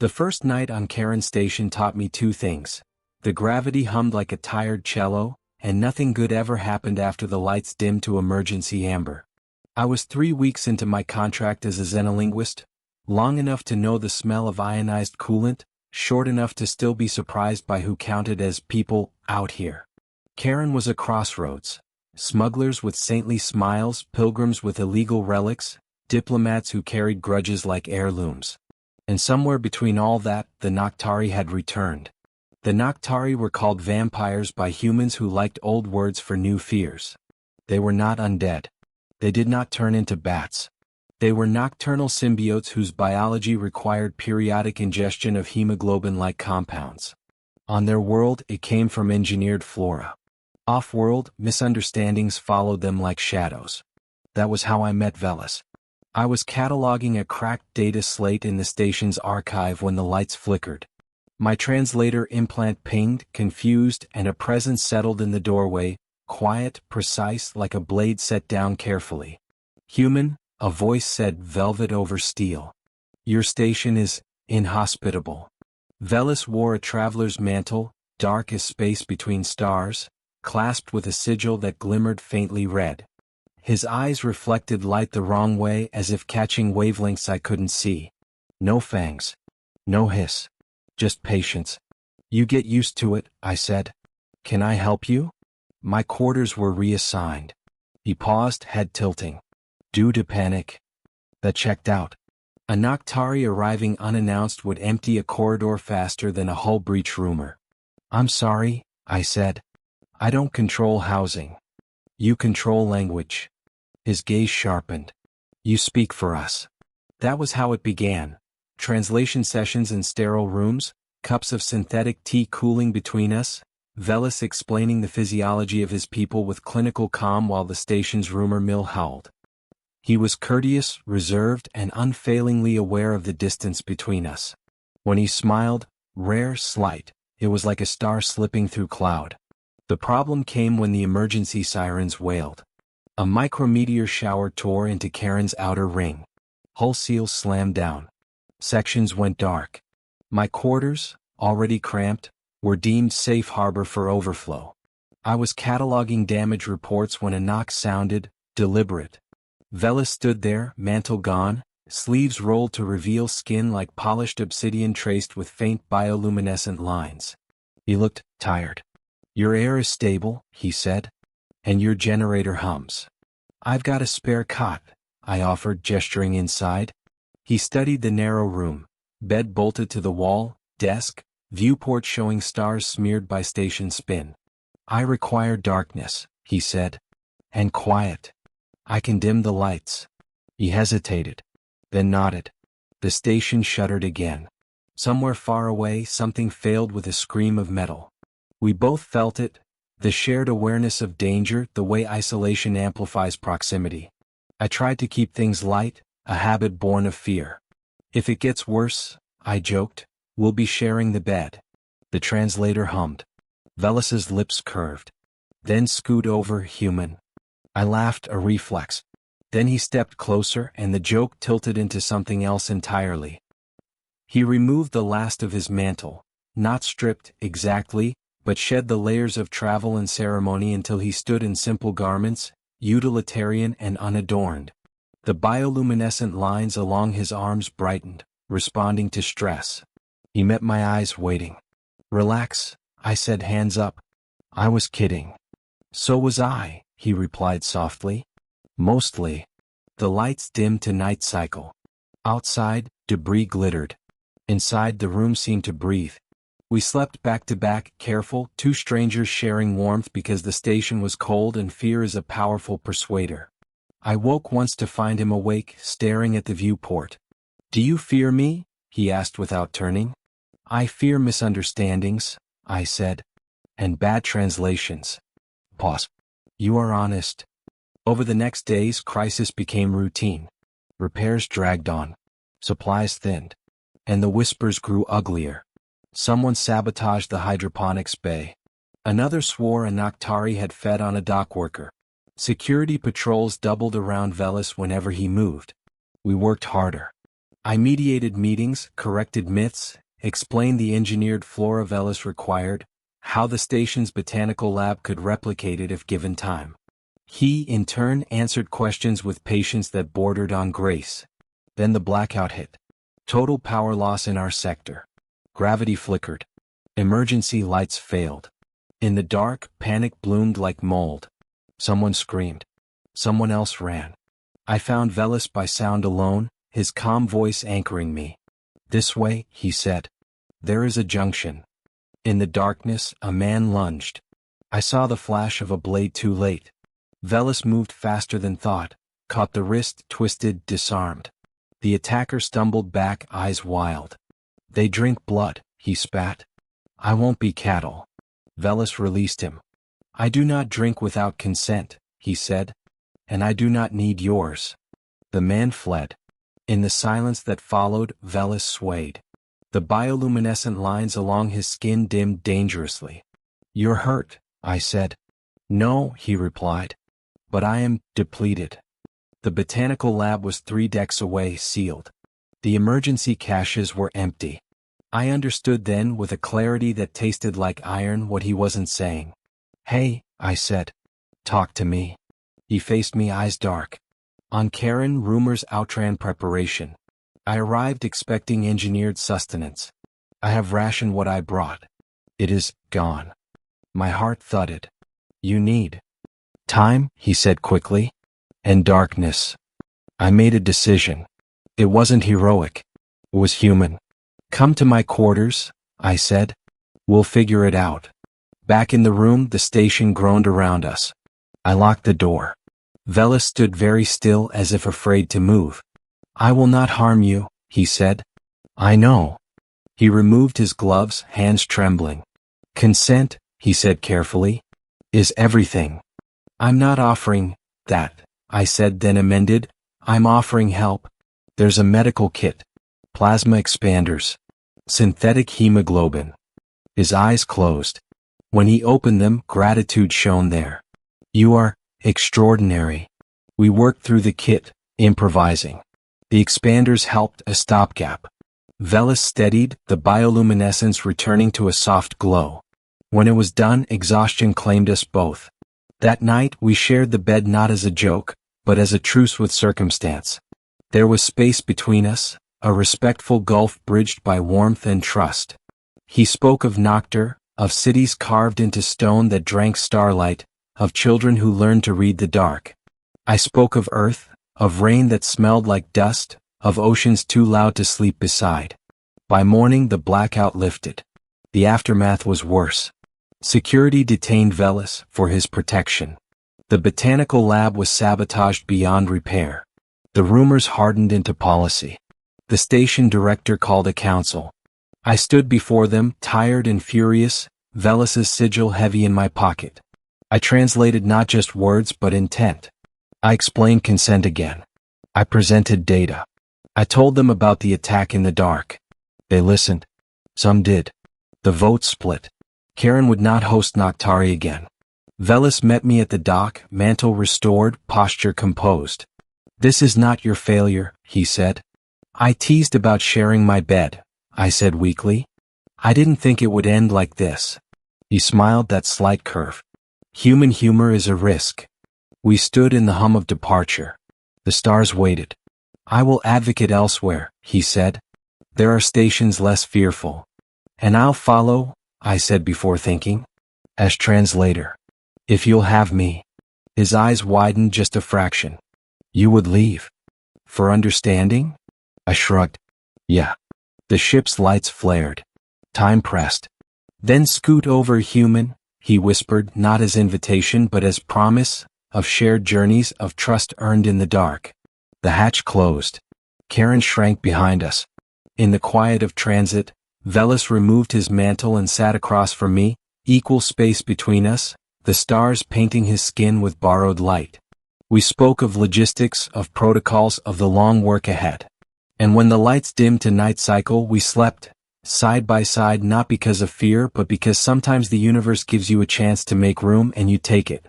The first night on Kharon station taught me two things. The gravity hummed like a tired cello, and nothing good ever happened after the lights dimmed to emergency amber. I was 3 weeks into my contract as a xenolinguist, long enough to know the smell of ionized coolant, short enough to still be surprised by who counted as people out here. Kharon was a crossroads. Smugglers with saintly smiles, pilgrims with illegal relics, diplomats who carried grudges like heirlooms. And somewhere between all that, the Noctari had returned. The Noctari were called vampires by humans who liked old words for new fears. They were not undead. They did not turn into bats. They were nocturnal symbiotes whose biology required periodic ingestion of hemoglobin-like compounds. On their world, it came from engineered flora. Off-world, misunderstandings followed them like shadows. That was how I met Velis. I was cataloging a cracked data slate in the station's archive when the lights flickered. My translator implant pinged, confused, and a presence settled in the doorway, quiet, precise, like a blade set down carefully. Human, a voice said, velvet over steel. Your station is inhospitable. Velis wore a traveler's mantle, dark as space between stars, clasped with a sigil that glimmered faintly red. His eyes reflected light the wrong way, as if catching wavelengths I couldn't see. No fangs. No hiss. Just patience. You get used to it, I said. Can I help you? My quarters were reassigned. He paused, head tilting. Due to panic. That checked out. A Noctari arriving unannounced would empty a corridor faster than a hull breach rumor. I'm sorry, I said. I don't control housing. You control language. His gaze sharpened. You speak for us. That was how it began. Translation sessions in sterile rooms, cups of synthetic tea cooling between us, Velis explaining the physiology of his people with clinical calm while the station's rumor mill howled. He was courteous, reserved, and unfailingly aware of the distance between us. When he smiled, rare, slight, it was like a star slipping through cloud. The problem came when the emergency sirens wailed. A micrometeor shower tore into Kharon's outer ring. Hull seals slammed down. Sections went dark. My quarters, already cramped, were deemed safe harbor for overflow. I was cataloging damage reports when a knock sounded, deliberate. Velis stood there, mantle gone, sleeves rolled to reveal skin like polished obsidian traced with faint bioluminescent lines. He looked tired. Your air is stable, he said. And your generator hums. I've got a spare cot, I offered, gesturing inside. He studied the narrow room, bed bolted to the wall, desk, viewport showing stars smeared by station spin. I require darkness, he said. And quiet. I can dim the lights. He hesitated, then nodded. The station shuddered again. Somewhere far away, something failed with a scream of metal. We both felt it. The shared awareness of danger, the way isolation amplifies proximity. I tried to keep things light, a habit born of fear. If it gets worse, I joked, we'll be sharing the bed. The translator hummed. Velis's lips curved. Then scoot over, human. I laughed, a reflex. Then he stepped closer and the joke tilted into something else entirely. He removed the last of his mantle, not stripped, exactly, but shed the layers of travel and ceremony until he stood in simple garments, utilitarian and unadorned. The bioluminescent lines along his arms brightened, responding to stress. He met my eyes, waiting. Relax, I said, hands up. I was kidding. So was I, he replied softly. Mostly. The lights dimmed to night cycle. Outside, debris glittered. Inside, the room seemed to breathe. We slept back to back, careful, two strangers sharing warmth because the station was cold and fear is a powerful persuader. I woke once to find him awake, staring at the viewport. Do you fear me? He asked without turning. I fear misunderstandings, I said. And bad translations. Pause. You are honest. Over the next days, crisis became routine. Repairs dragged on. Supplies thinned. And the whispers grew uglier. Someone sabotaged the hydroponics bay. Another swore a Noctari had fed on a dock worker. Security patrols doubled around Velis whenever he moved. We worked harder. I mediated meetings, corrected myths, explained the engineered flora Velis required, how the station's botanical lab could replicate it if given time. He, in turn, answered questions with patience that bordered on grace. Then the blackout hit. Total power loss in our sector. Gravity flickered. Emergency lights failed. In the dark, panic bloomed like mold. Someone screamed. Someone else ran. I found Velis by sound alone, his calm voice anchoring me. "This way," he said. "There is a junction." In the darkness, a man lunged. I saw the flash of a blade too late. Velis moved faster than thought, caught the wrist, twisted, disarmed. The attacker stumbled back, eyes wild. "They drink blood," he spat. "I won't be cattle." Velis released him. "I do not drink without consent," he said. "And I do not need yours." The man fled. In the silence that followed, Velis swayed. The bioluminescent lines along his skin dimmed dangerously. "You're hurt," I said. "No," he replied. "But I am depleted." The botanical lab was 3 decks away, sealed. The emergency caches were empty. I understood then, with a clarity that tasted like iron, what he wasn't saying. "Hey," I said. "Talk to me." He faced me, eyes dark. "On Kharon, rumors outran preparation. I arrived expecting engineered sustenance. I have rationed what I brought. It is gone." My heart thudded. "You need time," he said quickly. "And darkness." I made a decision. It wasn't heroic. It was human. "Come to my quarters," I said. "We'll figure it out." Back in the room, the station groaned around us. I locked the door. Velis stood very still, as if afraid to move. "I will not harm you," he said. "I know." He removed his gloves, hands trembling. "Consent," he said carefully, "is everything." "I'm not offering that," I said, then amended. "I'm offering help. There's a medical kit. Plasma expanders. Synthetic hemoglobin." His eyes closed. When he opened them, gratitude shone there. "You are extraordinary." We worked through the kit, improvising. The expanders helped, a stopgap. Velis steadied, the bioluminescence returning to a soft glow. When it was done, exhaustion claimed us both. That night, we shared the bed not as a joke, but as a truce with circumstance. There was space between us, a respectful gulf bridged by warmth and trust. He spoke of Noctari, of cities carved into stone that drank starlight, of children who learned to read the dark. I spoke of earth, of rain that smelled like dust, of oceans too loud to sleep beside. By morning, the blackout lifted. The aftermath was worse. Security detained Velis for his protection. The botanical lab was sabotaged beyond repair. The rumors hardened into policy. The station director called a council. I stood before them, tired and furious, Velis's sigil heavy in my pocket. I translated not just words but intent. I explained consent again. I presented data. I told them about the attack in the dark. They listened. Some did. The vote split. Kharon would not host Noctari again. Velis met me at the dock, mantle restored, posture composed. "This is not your failure," he said. "I teased about sharing my bed," I said weakly. "I didn't think it would end like this." He smiled, that slight curve. "Human humor is a risk." We stood in the hum of departure. The stars waited. "I will advocate elsewhere," he said. "There are stations less fearful." "And I'll follow," I said before thinking. "As translator. If you'll have me." His eyes widened just a fraction. "You would leave? For understanding?" I shrugged. "Yeah." The ship's lights flared. Time pressed. "Then scoot over, human," he whispered, not as invitation but as promise, of shared journeys, of trust earned in the dark. The hatch closed. Kharon shrank behind us. In the quiet of transit, Velis removed his mantle and sat across from me, equal space between us, the stars painting his skin with borrowed light. We spoke of logistics, of protocols, of the long work ahead. And when the lights dimmed to night cycle, we slept, side by side, not because of fear but because sometimes the universe gives you a chance to make room and you take it.